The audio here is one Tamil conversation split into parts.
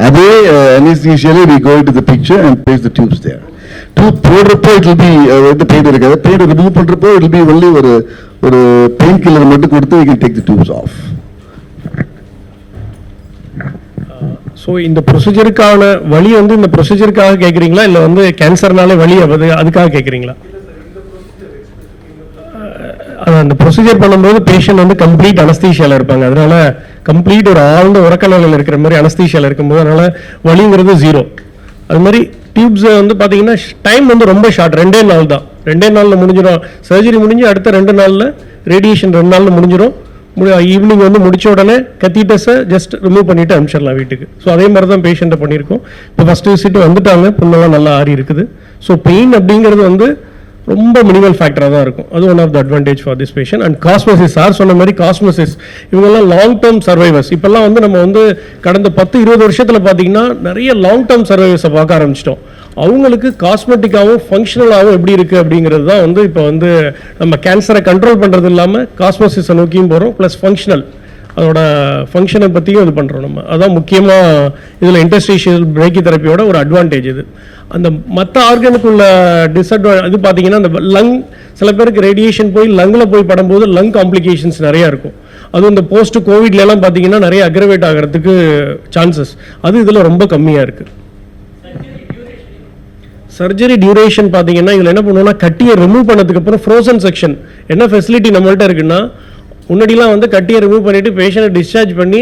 அதே anesthesially we go into the picture and place the tubes there. Tube போடுறப்போ it will be the pain இருக்காது. Pain remove பண்றப்போ it will be only ஒரு pain killer மட்டும் கொடுத்து we can take the tubes off. So இந்த ப்ரொசீஜருக்கான வழி வந்து இந்த ப்ரொசீஜருக்காக கேட்குறீங்களா இல்லை வந்து கேன்சர்னாலே வழி அதுக்காக கேட்குறீங்களா? அந்த ப்ரொசீஜர் பண்ணும்போது பேஷண்ட் வந்து கம்ப்ளீட் அனஸ்தீஷியாவில் இருப்பாங்க. அதனால கம்ப்ளீட் ஒரு ஆழ்ந்த உறக்க நிலையில் இருக்கிற மாதிரி அனஸ்தீஷியாவில் இருக்கும்போது அதனால வலிங்கிறது 0. அது மாதிரி டியூப்ஸ் வந்து பார்த்தீங்கன்னா டைம் வந்து ரொம்ப ஷார்ட், 2 நாள் தான். 2 நாளில் முடிஞ்சிடும். சர்ஜரி முடிஞ்சு அடுத்த 2 நாளில் ரேடியேஷன் 2 நாளில் முடிஞ்சிடும். ஈவினிங் வந்து முடிச்ச உடனே கத்தீட்டஸை ஜஸ்ட் ரிமூவ் பண்ணிவிட்டு அனுப்பிச்சிடலாம் வீட்டுக்கு. ஸோ அதே மாதிரி தான் பேஷண்ட்டை பண்ணியிருக்கோம். இப்போ ஃபஸ்ட்டு விசிட்டு வந்துட்டாங்க, புண்ணெல்லாம் நல்லா ஆறி இருக்குது. ஸோ பெயின் அப்படிங்கிறது வந்து ரொம்ப மினிமல் ஃபேக்டராக தான் இருக்கும். அது one of the advantage for this patient. And cosmesis, sir சொன்ன மாதிரி காஸ்மோசிஸ் இவங்கெல்லாம் லாங் டேர்ம் சர்வைவர்ஸ். இப்போல்லாம் வந்து நம்ம வந்து கடந்த 10-20 வருஷத்தில் பார்த்தீங்கன்னா நிறைய லாங் டேர்ம் சர்வைவர்ஸை பார்க்க ஆரம்பிச்சிட்டோம். அவங்களுக்கு காஸ்மெட்டிக்காகவும் ஃபங்க்ஷனலாகவும் எப்படி இருக்குது அப்படிங்கிறது தான் வந்து இப்போ வந்து நம்ம கேன்சரை கண்ட்ரோல் பண்ணுறது இல்லாமல் காஸ்மோசிஸை நோக்கியும் போகிறோம். ப்ளஸ் ஃபங்க்ஷனல், அதோட ஃபங்க்ஷனை பற்றியும் இது பண்ணுறோம் நம்ம. அதான் முக்கியமாக இதில் இன்டர்ஸ்டிஷியல் பிரேக்கி தெரப்பியோட ஒரு அட்வான்டேஜ் இது. அந்த மற்ற ஆர்கனுக்குள்ள இது பார்த்தீங்கன்னா அந்த லங், சில பேருக்கு ரேடியேஷன் போய் லங்கில் போய் படும்போது லங் காம்ப்ளிகேஷன்ஸ் நிறையா இருக்கும். அதுவும் இந்த போஸ்ட் கோவிட்லாம் பார்த்தீங்கன்னா நிறைய அக்ரவேட் ஆகிறதுக்கு சான்சஸ், அது இதில் ரொம்ப கம்மியாக இருக்குது. சர்ஜரி டியூரேஷன் பார்த்தீங்கன்னா இதில் என்ன பண்ணுவோம்னா கட்டியை ரிமூவ் பண்ணதுக்கு அப்புறம் ஃப்ரோசன் செக்ஷன் என்ன ஃபெசிலிட்டி நம்மள்ட்ட இருக்குன்னா, முன்னாடிலாம் வந்து கட்டியை ரிமூவ் பண்ணிவிட்டு பேஷண்ட்டை டிஸ்சார்ஜ் பண்ணி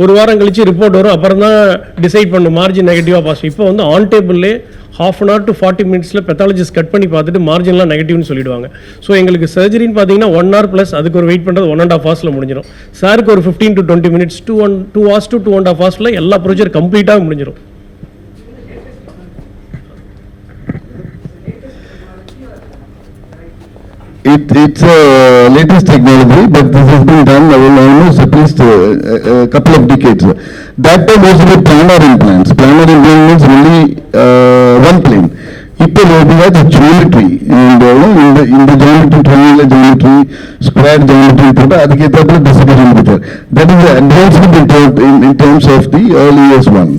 1 வாரம் கழிச்சு ரிப்போர்ட் வரும், அப்புறம் தான் டிசைட் பண்ணும் மார்ஜின் நெகட்டிவாக பாசிட்டிவ். இப்போ வந்து ஆன் டேபிள்லே ½ an hour to 40 minutes pathologist cut பண்ணி பார்த்துட்டு மார்ஜின்லாம் நெகட்டிவ்னு சொல்லிடுவாங்க. ஸோ எங்களுக்கு சர்ஜரின்னு பார்த்தீங்கன்னா 1 hour ப்ளஸ் அதுக்கு ஒரு வெயிட் பண்ணுறது 1.5 hours முடிஞ்சிடும். சாருக்கு ஒரு 15 to 20 minutes, 2 hours to 2.5 hours எல்லா ப்ரொசீஜர் கம்ப்ளீட்டாக முடிஞ்சிடும். It's a latest technology, but this has been done almost at least a couple of decades. That time was with planar implants. Planar implant means only one plane. People we have the geometry, and in the geometry, triangular geometry, square geometry, adike tapla discipline with there. That is the advancement in terms of the earliest one.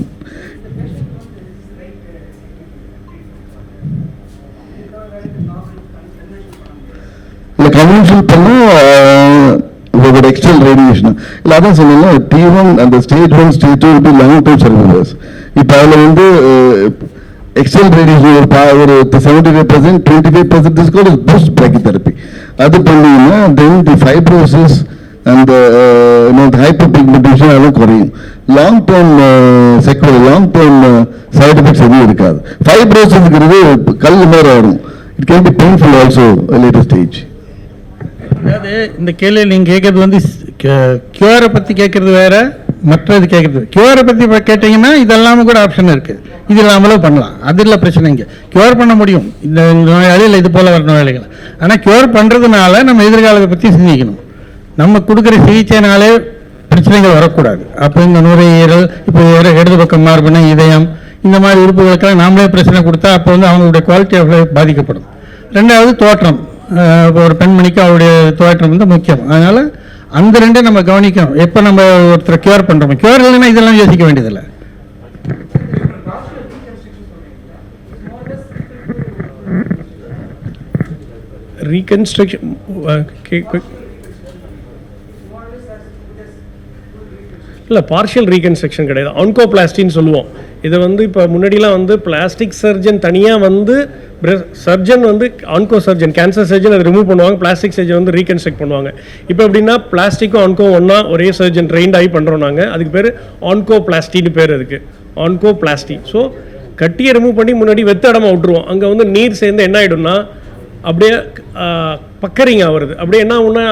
Conventional பண்ணால் ஒரு எக்ஸ்டர்னல் ரேடியேஷன் இல்லை, அதான் சொன்னீங்கன்னா T1 அந்த ஸ்டேஜ் 1 ஸ்டேஜ் 2 வந்து லாங் டேர்ம் சர்வீசஸ். இப்போ அதில் வந்து எக்ஸ்டர்னல் ரேடியேஷன் ஒரு 75%, 25% இஸ் கால்ட் பூஸ்ட் பிரேக்கிதெரப்பி. அது பண்ணீங்கன்னா தென் தி ஃபைப்ரோசிஸ் அந்த ஹைப்பர் பிக்மெண்டேஷன் அதெல்லாம் குறையும். Long term long term side effects எதுவும் இருக்காது. ஃபைப்ரோசிஸ்ங்கிறது கல் மாதிரி வரும். It can be painful also later stage. அதாவது இந்த கேள்வி நீங்கள் கேட்குறது வந்து கியூரை பற்றி கேட்குறது வேறு, மற்றது கேட்குறது. கியூரை பற்றி கேட்டிங்கன்னா இதெல்லாமே கூட ஆப்ஷன் இருக்குது, இது இல்லாமலும் பண்ணலாம், அது இல்லை பிரச்சனை. இங்கே கியூர் பண்ண முடியும் இந்த நோயாளிகள், இது போல் வர நோயாளிகள். ஆனால் கியூர் பண்ணுறதுனால நம்ம எதிர்காலத்தை பற்றி சிந்திக்கணும். நம்ம கொடுக்குற சிகிச்சைனாலே பிரச்சனைகள் வரக்கூடாது. அப்போ இந்த நுரையீரல், இப்போ இடது பக்கம் மார்புனா இதயம், இந்த மாதிரி உறுப்புகளுக்கெல்லாம் நாமளே பிரச்சனை கொடுத்தா அப்போ வந்து அவங்களுடைய குவாலிட்டி ஆஃப் லைஃப் பாதிக்கப்படும். ரெண்டாவது தோற்றம், ஒரு பெண்மணிக்கு அவருடைய தோற்றம் வந்து முக்கியம். அதனால் அந்த ரெண்டை நம்ம கவனிக்கணும். எப்போ நம்ம ஒருத்தரை கியூர் பண்ணுறோம், கியூர் இல்லைன்னா இதெல்லாம் யோசிக்க வேண்டியதில்லை. ரீகன்ஸ்ட்ரக்ஷன் இல்லை, பார்ஷியல் ரீகன்ஸ்ட்ரக்ஷன் கிடையாது, ஆன்கோபிளாஸ்டின்னு சொல்லுவோம். இதை வந்து இப்போ முன்னாடிலாம் வந்து பிளாஸ்டிக் சர்ஜன் தனியாக வந்து சர்ஜன் வந்து ஆன்கோ சர்ஜன், கேன்சர் சர்ஜன் அதை ரிமூவ் பண்ணுவாங்க, பிளாஸ்டிக் சர்ஜன் வந்து ரீகன்ஸ்ட்ரக்ட் பண்ணுவாங்க. இப்போ எப்படின்னா பிளாஸ்டிக்கும் ஆன்கோ ஒன்றா ஒரே சர்ஜன் ட்ரெயின்ட் ஆகி பண்ணுறோம் நாங்கள். அதுக்கு பேர் ஆன்கோபிளாஸ்டின்னு பேர் அதுக்கு, ஆன்கோபிளாஸ்டி. ஸோ கட்டியை ரிமூவ் பண்ணி முன்னாடி வெத்த இடமா விட்டுருவோம். அங்கே வந்து நீர் சேர்ந்து என்ன ஆகிடும்னா அப்படியே பக்கரிங் ஆகுறது. அப்படியே என்ன ஒன்றா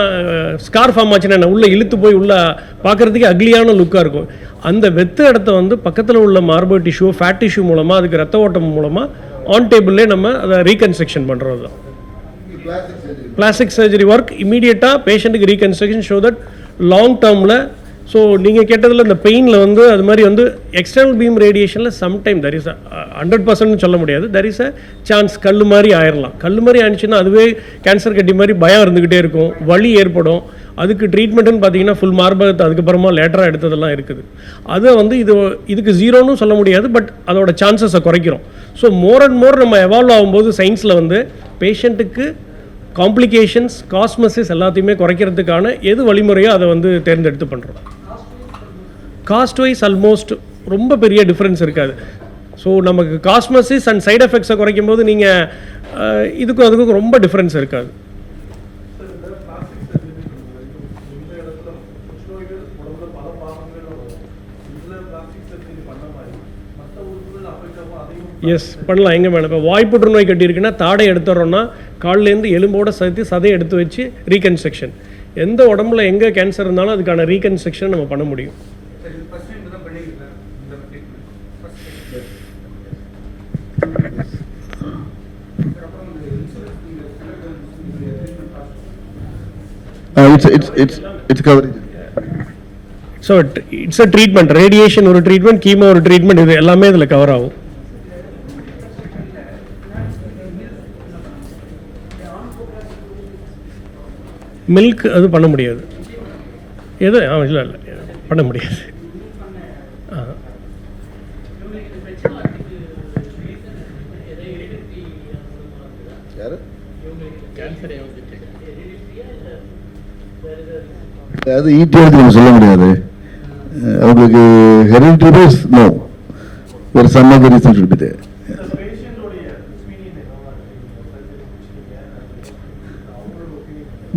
ஸ்கார் ஃபார்ம் ஆச்சுன்னா என்ன உள்ளே இழுத்து போய் உள்ள பார்க்குறதுக்கு அக்லியான லுக்காக இருக்கும். அந்த வெத்த இடத்த வந்து பக்கத்தில் உள்ள மார்பு டிஷ்யூ, ஃபேட் டிஷ்யூ மூலமாக, அதுக்கு ரத்த ஓட்டம் மூலமாக ஆன் டேபிள்லே நம்ம அதை ரீகன்ஸ்ட்ரக்ஷன் பண்ணுறது தான் பிளாஸ்டிக் சர்ஜரி ஒர்க். இமீடியட்டாக பேஷண்ட்டுக்கு ரீகன்ஸ்ட்ரக்ஷன் ஷோ தட் லாங் டேர்மில். ஸோ நீங்கள் கேட்டதில் இந்த பெயினில் வந்து அது மாதிரி வந்து எக்ஸ்டர்னல் பீம் ரேடியேஷனில் சம்டைம் தெர் இஸ் 100% சொல்ல முடியாது, தெர் இஸ் அ சான்ஸ் கல் மாதிரி ஆயிடலாம். கல் மாதிரி ஆயிடுச்சுன்னா அதுவே கேன்சர் கட்டி மாதிரி பயம் இருந்துக்கிட்டே இருக்கும், வலி ஏற்படும். அதுக்கு ட்ரீட்மெண்ட்டுன்னு பார்த்தீங்கன்னா ஃபுல் மார்பகத்தை அதுக்கப்புறமா லேட்டராக எடுத்ததெல்லாம் இருக்குது. அதை வந்து இதுக்கு ஜீரோன்னு சொல்ல முடியாது, பட் அதோட சான்சஸை குறைக்கிறோம். ஸோ மோர் அண்ட் மோர் நம்ம எவால்வ் ஆகும்போது சயின்ஸில் வந்து பேஷண்ட்டுக்கு காம்ப்ளிகேஷன்ஸ், காஸ்மெசிஸ் எல்லாத்தையுமே குறைக்கிறதுக்கான எது வழிமுறையோ அதை வந்து தேர்ந்தெடுத்து பண்ணுறோம். காஸ்ட் வைஸ் ஆல்மோஸ்ட் ரொம்ப பெரிய டிஃப்ரென்ஸ் இருக்காது. ஸோ நமக்கு காஸ்மெசிஸ் அண்ட் சைடு எஃபெக்ட்ஸை குறைக்கும் போது நீங்கள் இதுக்கும் அதுக்கும் ரொம்ப டிஃப்ரென்ஸ் இருக்காது. எஸ் பண்ணலாம். எங்கே மேடம் இப்போ வாய் புற்றுநோய் கட்டியிருக்குன்னா தாடை எடுத்துறோன்னா கால்லேருந்து எலும்போட சேர்த்து சதையை எடுத்து வச்சு ரீகன்ஸ்ட்ரக்ஷன். எந்த உடம்புல எங்கே கேன்சர் இருந்தாலும் அதுக்கான ரீகன்ஸ்ட்ரக்ஷன் நம்ம பண்ண முடியும். It's coverage. So it's a treatment. Radiation ஒரு ட்ரீட்மெண்ட், கீமோ ஒரு ட்ரீட்மெண்ட், இது எல்லாமே இதில் கவர் ஆகும். மில்க் அது பண்ண முடியாது. எது இல்லை பண்ண முடியாது. அது ஈட்டியாவது நம்ம சொல்ல முடியாது. அவங்களுக்கு ஹெரிடிட்டி நோ, ஒரு some of the reason should be there.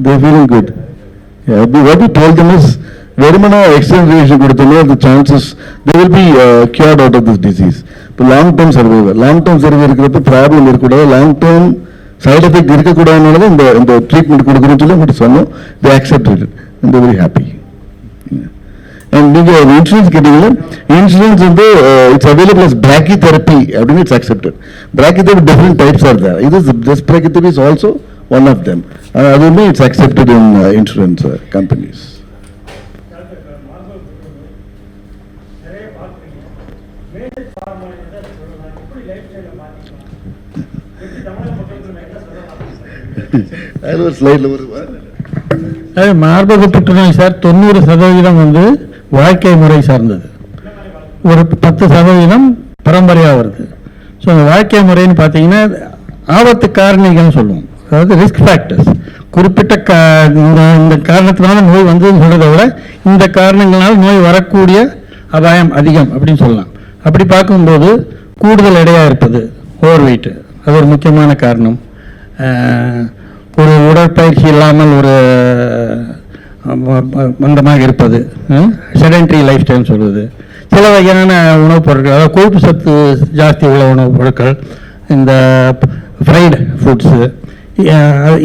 They're feeling good. Yeah, what we told them is, வெறுமனா எக்ஸ்டென்ட் ரேடியேஷன் கொடுத்தோம்னா the chances they will be cured out of this disease. இப்போ long term survivor, long term survivor இருக்கிறப்ப ப்ராப்ளம் இருக்கக்கூடாது, லாங் டேர்ம் சைட் எஃபெக்ட் இருக்கக்கூடாதுனால இந்த ட்ரீட்மெண்ட் கொடுக்குறோன்னு சொல்லி மட்டும் சொன்னோம். they accepted it and they're very happy. And நீங்கள் இன்சூரன்ஸ் கேட்டீங்கன்னா, இன்சூரன்ஸ் வந்து இட்ஸ் அவைலபிள் அஸ் brachytherapy அப்படின்னு it's accepted. brachytherapy different types are there. This brachytherapy is also one of them. அதுவுமே it's accepted in insurance companies. மார்பக புற்றுநோய் சார் 90% வந்து வாழ்க்கை முறை சார்ந்தது, ஒரு 10% பரம்பரையாக வருது. ஸோ அந்த வாழ்க்கை முறைன்னு பார்த்தீங்கன்னா ஆபத்து காரணிகள்னு சொல்லுவோம், அதாவது ரிஸ்க் ஃபேக்டர்ஸ். குறிப்பிட்ட இந்த காரணத்தினால நோய் வந்து சொல்றதை விட இந்த காரணங்களால் நோய் வரக்கூடிய அபாயம் அதிகம் அப்படின்னு சொல்லலாம். அப்படி பார்க்கும்போது கூடுதல் எடையாக இருப்பது, ஓவர் வெயிட், அது ஒரு முக்கியமான காரணம். ஒரு உடற்பயிற்சி இல்லாமல் ஒரு மந்தமாக இருப்பது, செடென்ட்ரி லைஃப் ஸ்டைல்னு சொல்வது, சில வகையான உணவுப் பொருட்கள், அதாவது கொழுப்பு சத்து ஜாஸ்தி உள்ள உணவுப் பொருட்கள், இந்த ஃப்ரைடு ஃபுட்ஸு,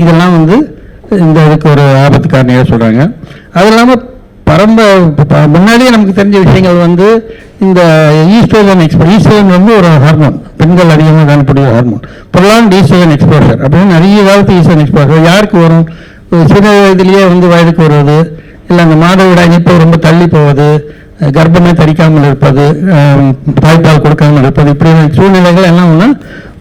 இதெல்லாம் வந்து இந்த இதுக்கு ஒரு ஆபத்து காரணியாக சொல்கிறாங்க. அது இல்லாமல் முன்னாடியே நமக்கு தெரிஞ்ச விஷயங்கள் வந்து இந்த ஈஸ்ட்ரோஜன் வந்து ஒரு ஹார்மோன், பெண்கள் அதிகமாக காணக்கூடிய ஹார்மோன். ப்ரொலாங்ட் ஈஸ்ட்ரோஜன் எக்ஸ்போஷர் அப்படின்னு நிறைய காலத்து ஈஸ்ட்ரோஜன் எக்ஸ்போஷர் யாருக்கு வரும்? சிறு வயதிலேயே வந்து வயதுக்கு வருவது, இல்லை அந்த மாதவிடாய் இப்போ ரொம்ப தள்ளி போவது, கர்ப்பமே தரிக்காமல் இருப்பது, தாய்ப்பால் கொடுக்காமல் இருப்பது, இப்படி சூழ்நிலைகள் எல்லாம் ஒன்று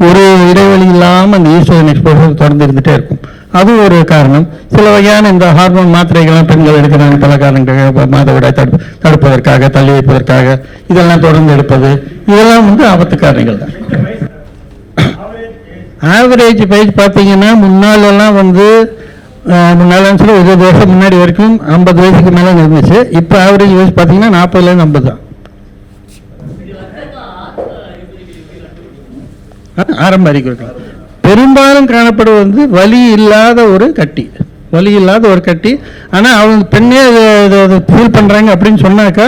ஒரு இடைவெளி இல்லாமல் அந்த ஈஸ்ட்ரோஜன் எக்ஸ்போஷர் தொடர்ந்து இருந்துகிட்டே இருக்கும். அது ஒரு காரணம். சில வகையான இந்த ஹார்மோன் மாத்திரைகள்லாம் பெண்கள் எடுக்கிறாங்க பல காரணங்களுக்காக, மாதவிடாய் தடுப்பதற்காக, தள்ளி வைப்பதற்காக, இதெல்லாம் தொடர்ந்து எடுப்பது, இதெல்லாம் வந்து ஆபத்து காரணிகள் தான். ஆவரேஜ் வயசு பார்த்தீங்கன்னா முன்னாலெல்லாம் வந்து சொல்லி 20 வருஷம் முன்னாடி வரைக்கும் 50 வயசுக்கு மேலே இருந்துச்சு. இப்போ ஆவரேஜ் வயசு பார்த்தீங்கன்னா 40லேருந்து 50 தான். ஆரம்ப அறிகுறிகள் பெரும்பாலும் காணப்படுவது வந்து வலி இல்லாத ஒரு கட்டி. ஆனால் அவங்க பெண்ணே இதை ஃபீல் பண்ணுறாங்க அப்படின்னு சொன்னாக்கா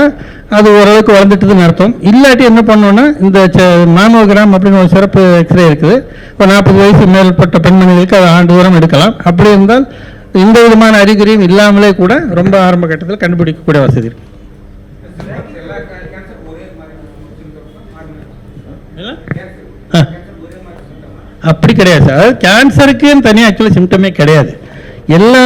அது ஓரளவுக்கு வளர்ந்துட்டுதுன்னு அர்த்தம். இல்லாட்டி என்ன பண்ணோன்னா இந்த மாமோகிராம் அப்படின்னு ஒரு சிறப்பு எக்ஸ்ரே இருக்குது. இப்போ 40 வயசு மேற்பட்ட பெண்மணிகளுக்கு அதை ஆண்டு தூரம் எடுக்கலாம். அப்படி இருந்தால் இந்த விதமான அறிகுறியும் இல்லாமலே கூட ரொம்ப ஆரம்ப கட்டத்தில் கண்டுபிடிக்கக்கூடிய வசதி இருக்கு. அப்படி கிடையாது சார். அதாவது கேன்சருக்குன்னு தனியாக ஆக்சுவலாக சிம்டமே கிடையாது. எல்லா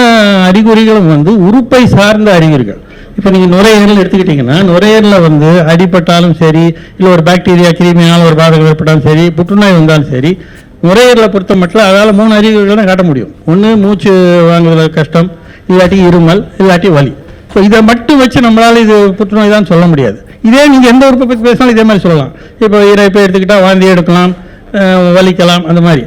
அறிகுறிகளும் வந்து உறுப்பை சார்ந்த அறிகுறிகள். இப்போ நீங்கள் நுரையீரல் எடுத்துக்கிட்டிங்கன்னா, நுரையீரலில் வந்து அடிபட்டாலும் சரி, இல்லை ஒரு பாக்டீரியா கிருமியால் ஒரு பாதகம் ஏற்பட்டாலும் சரி, புற்றுநோய் வந்தாலும் சரி, நுரையீரலை பொறுத்த மட்டும் அதால் 3 அறிகுறிகள் தான் காட்ட முடியும். ஒன்று மூச்சு வாங்குவதில் கஷ்டம், இல்லாட்டி இருமல், இல்லாட்டி வலி. ஸோ இதை மட்டும் வச்சு நம்மளால் இது புற்றுநோய் தான் சொல்ல முடியாது. இதே நீங்கள் எந்த உறுப்பை பற்றி பேசினாலும் இதே மாதிரி சொல்லலாம். இப்போ இறைப்பை எடுத்துக்கிட்டால் வாந்தி எடுக்கலாம், வலிக்கலாம், அந்த மாதிரி.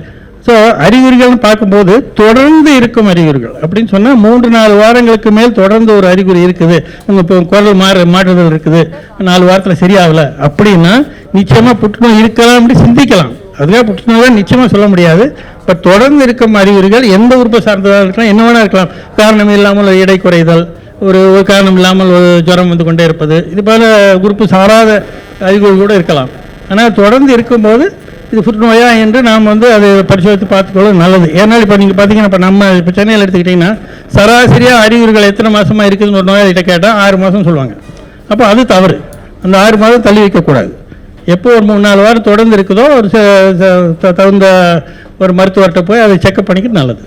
ஸோ அறிகுறிகள்னு பார்க்கும்போது தொடர்ந்து இருக்கும் அறிகுறிகள் அப்படின்னு சொன்னால் 3-4 வாரங்களுக்கு மேல் தொடர்ந்து ஒரு அறிகுறி இருக்குது, உங்கள் இப்போ குரல் மாற்றுதல் இருக்குது, 4 வாரத்தில் சரியாகலை அப்படின்னா நிச்சயமாக புற்றுநோய் இருக்கலாம் அப்படி சிந்திக்கலாம். அதுக்காக புற்றுநோய் நிச்சயமாக சொல்ல முடியாது. பட் தொடர்ந்து இருக்கும் அறிகுறிகள் எந்த உறுப்பை சார்ந்ததாக இருக்கலாம், என்ன வேணா இருக்கலாம். காரணம் இல்லாமல் எடை குறைதல், ஒரு காரணம் இல்லாமல் ஒரு ஜுரம் வந்து கொண்டே இருப்பது, இது போல உறுப்பு சாராத அறிகுறிகள் கூட இருக்கலாம். ஆனால் தொடர்ந்து இருக்கும்போது இது புற்றுநோயா என்று நாம் வந்து அதை பரிசோதித்து பார்த்துக்கொள்வது நல்லது. ஏன்னால் இப்போ நீங்கள் பார்த்தீங்கன்னா இப்போ சென்னையில் எடுத்துக்கிட்டிங்கன்னா சராசரியாக அறிகுறிகள் எத்தனை மாதமாக இருக்குதுன்னு ஒரு நோயாளிகிட்ட கேட்டால் 6 மாதம் சொல்லுவாங்க. அப்போ அது தவறு. அந்த 6 மாதம் தள்ளி வைக்கக்கூடாது. எப்போ ஒரு 3-4 வாரம் தொடர்ந்து இருக்குதோ ஒரு தகுந்த ஒரு மருத்துவர்கிட்ட போய் அதை செக்அப் பண்ணிக்கிட்டு நல்லது.